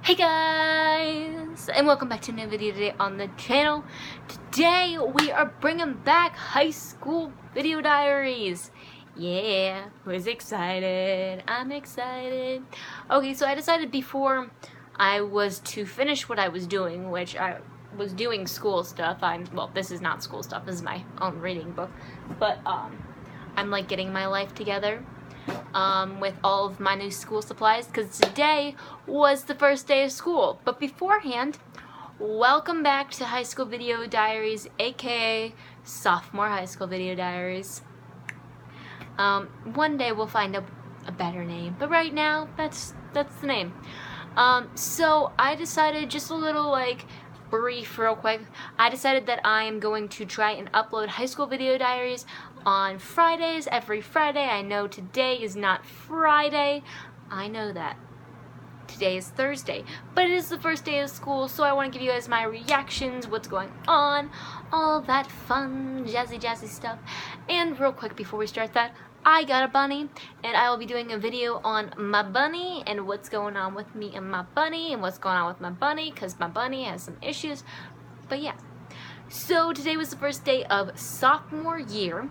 Hey guys, and welcome back to a new video today on the channel. Today we are bringing back high school video diaries. Yeah, who's excited? I'm excited. Okay, so I decided before I was to finish what I was doing, which I was doing school stuff. Well, this is not school stuff, this is my own reading book, but I'm like getting my life together. With all of my new school supplies, because today was the first day of school. But beforehand, welcome back to High School Video Diaries, aka Sophomore High School Video Diaries. One day we'll find a better name, but right now that's the name. So I decided, just a little like brief real quick, I decided that I am going to try and upload high school video diaries on Fridays, every Friday. I know today is not Friday, I know that. Today is Thursday, but it is the first day of school, so I want to give you guys my reactions, what's going on, all that fun, jazzy stuff. And real quick before we start that, I got a bunny, and I will be doing a video on my bunny and what's going on with me and my bunny and what's going on with my bunny, because my bunny has some issues. But yeah, so today was the first day of sophomore year.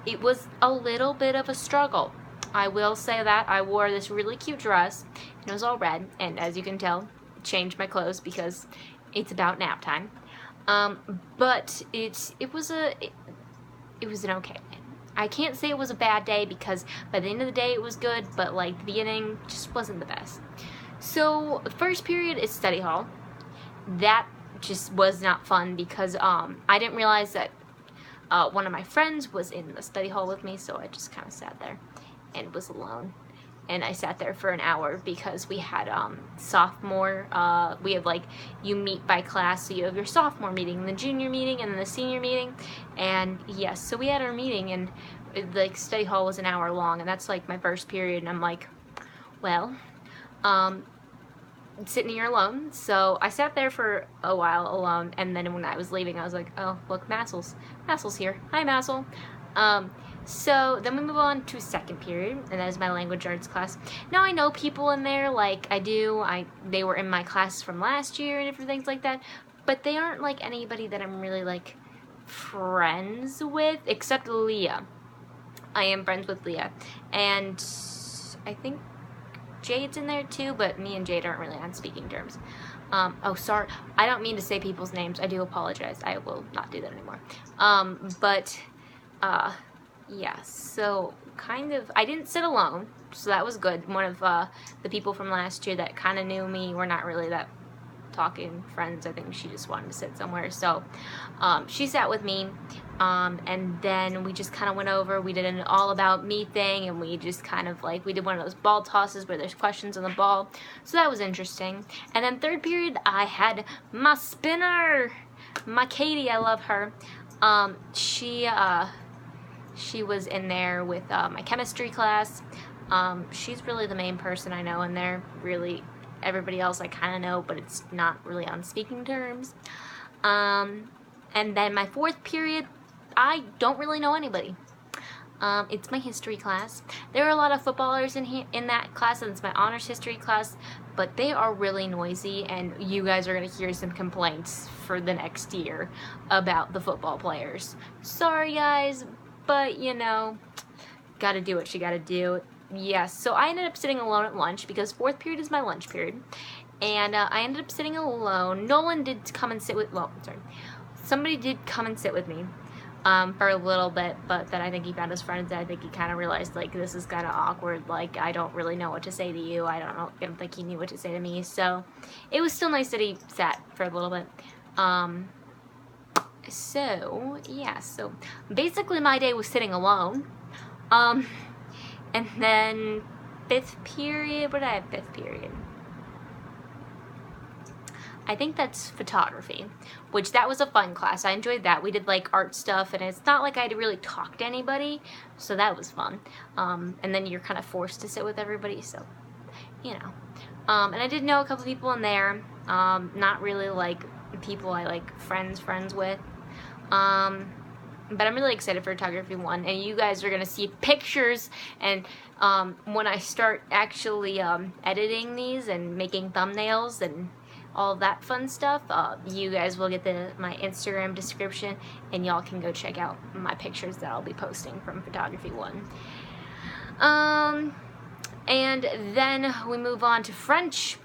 It was a little bit of a struggle. I will say that. I wore this really cute dress, and it was all red, and as you can tell, changed my clothes because it's about nap time. But it was an okay day. I can't say it was a bad day because by the end of the day it was good, but like the beginning just wasn't the best. So the first period is study hall. That just was not fun because I didn't realize that one of my friends was in the study hall with me, so I just kind of sat there and was alone. And I sat there for an hour because we had sophomore, we have like, you meet by class, so you have your sophomore meeting, the junior meeting, and then the senior meeting. And yes, so we had our meeting, and the study hall was an hour long, and that's like my first period, and I'm like, well, sitting here alone. So I sat there for a while alone, and then when I was leaving I was like, oh look, Massel's here. Hi Massel. So then we move on to second period, and that is my language arts class. Now I know people in there, like they were in my class from last year and different things like that, but they aren't like anybody that I'm really like friends with, except Leah. I am friends with Leah, and I think Jade's in there too, but me and Jade aren't really on speaking terms. Oh, sorry, I don't mean to say people's names. I do apologize. I will not do that anymore. Yeah, so kind of, I didn't sit alone, so that was good. One of the people from last year that kind of knew me, we're not really that talking friends. I think she just wanted to sit somewhere, so she sat with me, and then we just kind of went over, we did an all about me thing, and we just kind of like, we did one of those ball tosses where there's questions on the ball, so that was interesting. And then third period, I had my spinner, my Katie, I love her. She was in there with my chemistry class. She's really the main person I know in there. Really, everybody else I kind of know, but it's not really on speaking terms. And then my fourth period, I don't really know anybody. It's my history class. There are a lot of footballers in that class, and it's my honors history class, but they are really noisy, and you guys are going to hear some complaints for the next year about the football players. Sorry guys, but you know, gotta do what you gotta do. Yes, so I ended up sitting alone at lunch because fourth period is my lunch period, and I ended up sitting alone. Nolan did come and sit with, well, sorry, somebody did come and sit with me for a little bit, but then I think he found his friends, and I think he kind of realized, like, this is kind of awkward, like, I don't really know what to say to you. I don't think he knew what to say to me, so it was still nice that he sat for a little bit. So yeah, so basically my day was sitting alone. And then fifth period, what did I have fifth period? I think that's photography, which that was a fun class. I enjoyed that. We did like art stuff, and it's not like I had to really talk to anybody, so that was fun. And then you're kind of forced to sit with everybody, so you know. And I did know a couple people in there, not really like people I like friends with. But I'm really excited for Photography 1, and you guys are going to see pictures, and when I start actually editing these and making thumbnails and all that fun stuff, you guys will get my Instagram description, and y'all can go check out my pictures that I'll be posting from Photography 1. And then we move on to French.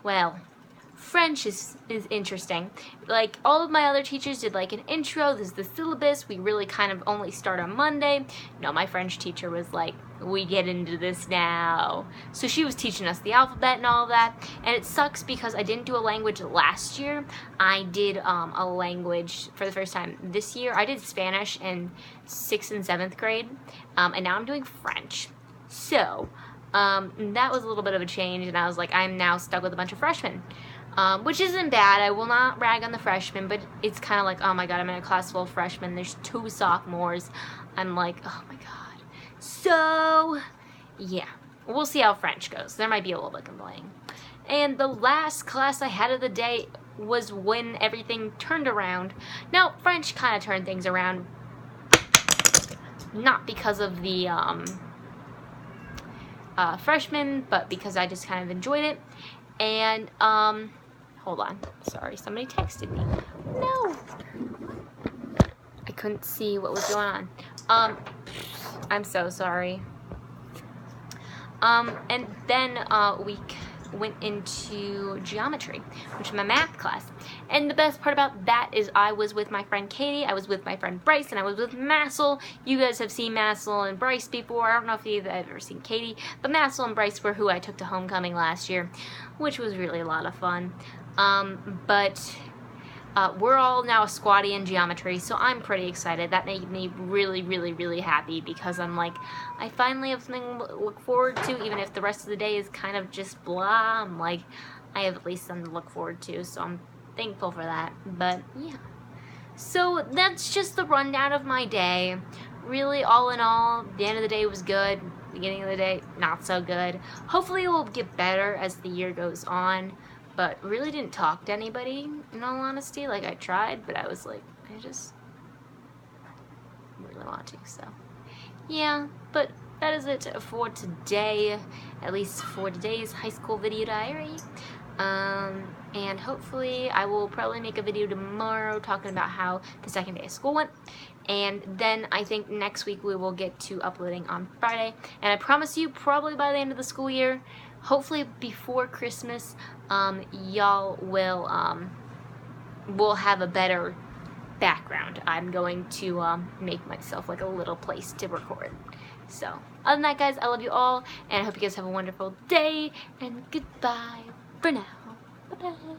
Well, French is interesting. Like, all of my other teachers did like an intro, this is the syllabus, we really kind of only start on Monday. No, my French teacher was like, we get into this now. So she was teaching us the alphabet and all that, and it sucks because I didn't do a language last year. I did a language for the first time this year. I did Spanish in 6th and 7th grade, and now I'm doing French. So, that was a little bit of a change, and I was like, I'm now stuck with a bunch of freshmen. Which isn't bad. I will not rag on the freshmen, but it's kind of like, oh my god, I'm in a class full of freshmen. There's 2 sophomores. I'm like, oh my god. So, yeah. We'll see how French goes. There might be a little bit complaining. And the last class I had of the day was when everything turned around. Now, French kind of turned things around. Not because of the freshmen, but because I just kind of enjoyed it. And, hold on. Sorry, somebody texted me. No! I couldn't see what was going on. I'm so sorry. And then, we went into geometry, which is my math class. And the best part about that is I was with my friend Katie, I was with my friend Bryce, and I was with Massel. You guys have seen Massel and Bryce before. I don't know if you've ever seen Katie, but Massel and Bryce were who I took to homecoming last year, which was really a lot of fun. We're all now a squatty in geometry, so I'm pretty excited. That made me really, really, really happy because I'm like, I finally have something to look forward to, even if the rest of the day is kind of just blah. I'm like, I have at least something to look forward to, so I'm thankful for that. But yeah, so that's just the rundown of my day. Really, all in all, the end of the day was good. Beginning of the day, not so good. Hopefully it will get better as the year goes on. But really didn't talk to anybody, in all honesty. Like, I tried, but I was like, I just really want to, so. Yeah, but that is it for today, at least for today's high school video diary. And hopefully I will probably make a video tomorrow talking about how the second day of school went. And then I think next week we will get to uploading on Friday. And I promise you, probably by the end of the school year, hopefully before Christmas, y'all will have a better background. I'm going to make myself like a little place to record. So, other than that, guys, I love you all, and I hope you guys have a wonderful day, and goodbye for now. Bye-bye.